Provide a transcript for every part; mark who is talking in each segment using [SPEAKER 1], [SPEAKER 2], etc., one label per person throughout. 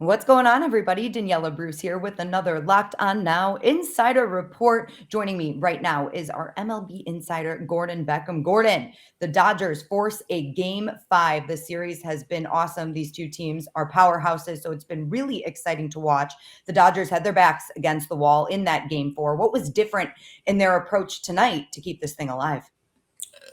[SPEAKER 1] What's going on, everybody? Daniella Bruce here with another Locked On Now Insider Report. Joining me right now is our MLB insider, Gordon Beckham. Gordon, the Dodgers force a Game 5. The series has been awesome. These two teams are powerhouses, so it's been really exciting to watch. The Dodgers had their backs against the wall in that Game 4. What was different in their approach tonight to keep this thing alive?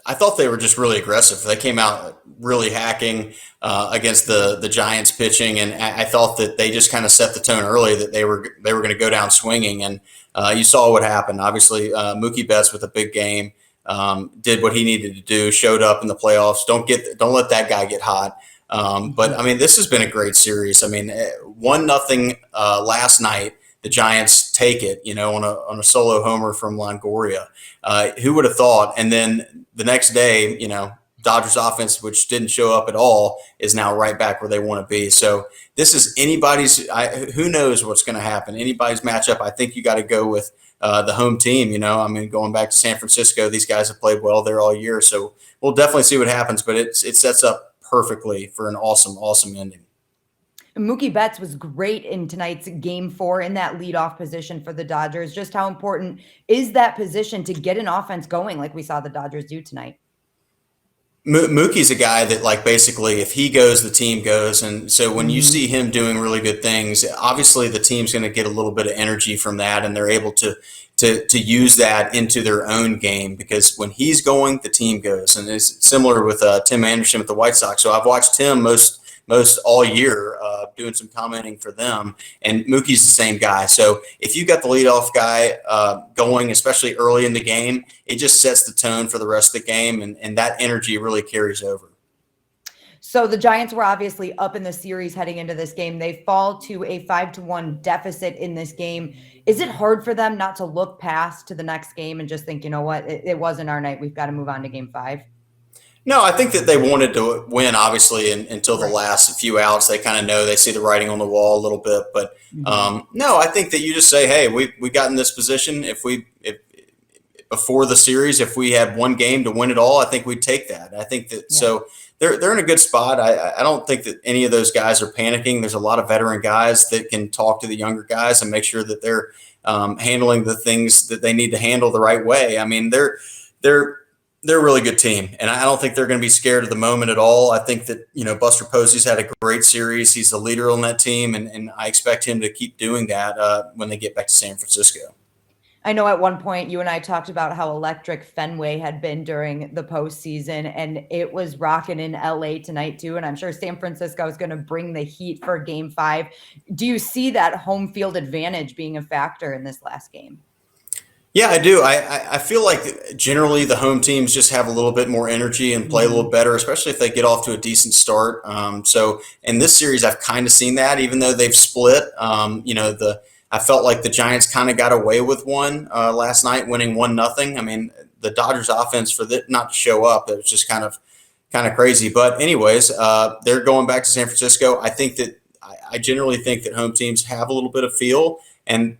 [SPEAKER 2] I thought they were just really aggressive. They came out really hacking against the Giants pitching, and I thought that they just kind of set the tone early that they were going to go down swinging, and you saw what happened. Obviously, Mookie Betts with a big game did what he needed to do, showed up in the playoffs. Don't let that guy get hot. But I mean, this has been a great series. I mean, 1-0 last night. The Giants take it, on a solo homer from Longoria. Who would have thought? And then the next day, Dodgers offense, which didn't show up at all, is now right back where they want to be. So this is anybody's. Who knows what's going to happen? Anybody's matchup. I think you got to go with the home team. I mean, going back to San Francisco, these guys have played well there all year. So we'll definitely see what happens. But it sets up perfectly for an awesome ending.
[SPEAKER 1] Mookie Betts was great in tonight's Game 4 in that leadoff position for the Dodgers. Just how important is that position to get an offense going like we saw the Dodgers do tonight?
[SPEAKER 2] Mookie's a guy that, basically, if he goes, the team goes. And so when you see him doing really good things, obviously the team's going to get a little bit of energy from that, and they're able to use that into their own game, because when he's going, the team goes. And it's similar with Tim Anderson with the White Sox. So I've watched Tim most all year doing some commenting for them, and Mookie's the same guy. So if you got the leadoff guy going, especially early in the game, it just sets the tone for the rest of the game, and that energy really carries over.
[SPEAKER 1] So the Giants were obviously up in the series heading into this game. They fall to a 5-1 deficit in this game. Is it hard for them not to look past to the next game and just think, you know what, it wasn't our night, we've got to move on to Game 5?
[SPEAKER 2] No, I think that they wanted to win, obviously, until the last few outs. They kind of know, they see the writing on the wall a little bit. But no, I think that you just say, hey, we got in this position. If before the series, if we had one game to win it all, I think we'd take that. I think that so they're in a good spot. I don't think that any of those guys are panicking. There's a lot of veteran guys that can talk to the younger guys and make sure that they're handling the things that they need to handle the right way. I mean, they're a really good team, and I don't think they're going to be scared of the moment at all. I think that, Buster Posey's had a great series. He's the leader on that team, and I expect him to keep doing that when they get back to San Francisco.
[SPEAKER 1] I know at one point you and I talked about how electric Fenway had been during the postseason, and it was rocking in LA tonight too. And I'm sure San Francisco is going to bring the heat for Game 5. Do you see that home field advantage being a factor in this last game?
[SPEAKER 2] Yeah, I do. I feel like generally the home teams just have a little bit more energy and play a little better, especially if they get off to a decent start. So in this series, I've kind of seen that, even though they've split. I felt like the Giants kind of got away with one last night, winning 1-0. I mean, the Dodgers offense for that not to show up, it was just kind of crazy. But anyways, they're going back to San Francisco. I generally think that home teams have a little bit of feel, and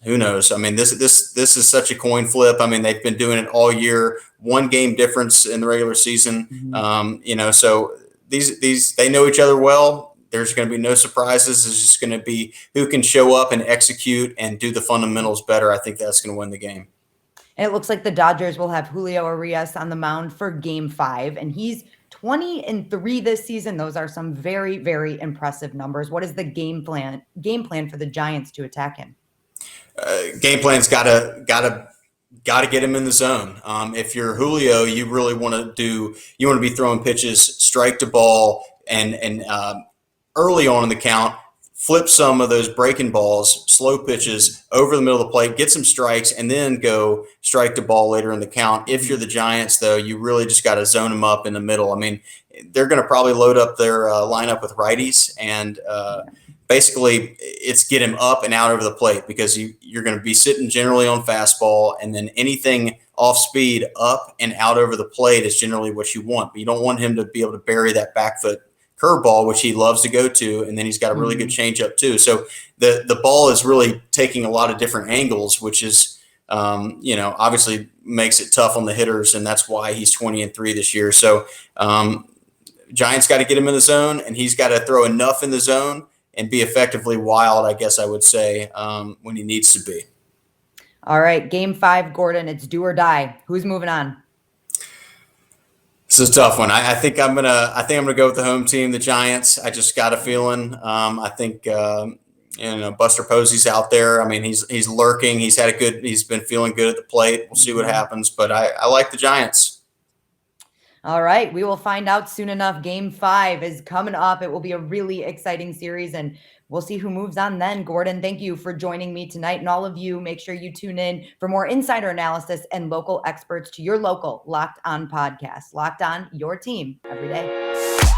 [SPEAKER 2] who knows? I mean, this is such a coin flip. I mean, they've been doing it all year. One game difference in the regular season. So these they know each other well. There's going to be no surprises. It's just going to be who can show up and execute and do the fundamentals better. I think that's going to win the game.
[SPEAKER 1] And it looks like the Dodgers will have Julio Urias on the mound for Game 5, and he's 20-3 this season. Those are some very, very impressive numbers. What is the game plan for the Giants to attack him?
[SPEAKER 2] Game plan's got to get him in the zone. If you're Julio, you really want to be throwing pitches strike to ball, and early on in the count, flip some of those breaking balls, slow pitches over the middle of the plate, get some strikes, and then go strike to ball later in the count. If you're the Giants, though, you really just got to zone them up in the middle. I mean, they're going to probably load up their lineup with righties, and basically it's get him up and out over the plate, because you're going to be sitting generally on fastball, and then anything off speed up and out over the plate is generally what you want. But you don't want him to be able to bury that back foot curveball, which he loves to go to, and then he's got a really good changeup too. So the ball is really taking a lot of different angles, which is obviously makes it tough on the hitters, and that's why he's 20-3 this year. So Giants got to get him in the zone, and he's got to throw enough in the zone be effectively wild, I guess I would say, when he needs to be.
[SPEAKER 1] All right, game 5, Gordon, it's do or die. Who's moving on?
[SPEAKER 2] This is a tough one. I think I'm gonna go with the home team, the Giants. I just got a feeling. I think Buster Posey's out there. I mean, he's lurking. He's been feeling good at the plate. We'll see what happens, but I like the Giants.
[SPEAKER 1] All right, we will find out soon enough. Game 5 is coming up. It will be a really exciting series, and we'll see who moves on then. Gordon, thank you for joining me tonight. And all of you, make sure you tune in for more insider analysis and local experts to your local Locked On podcast. Locked On, your team every day.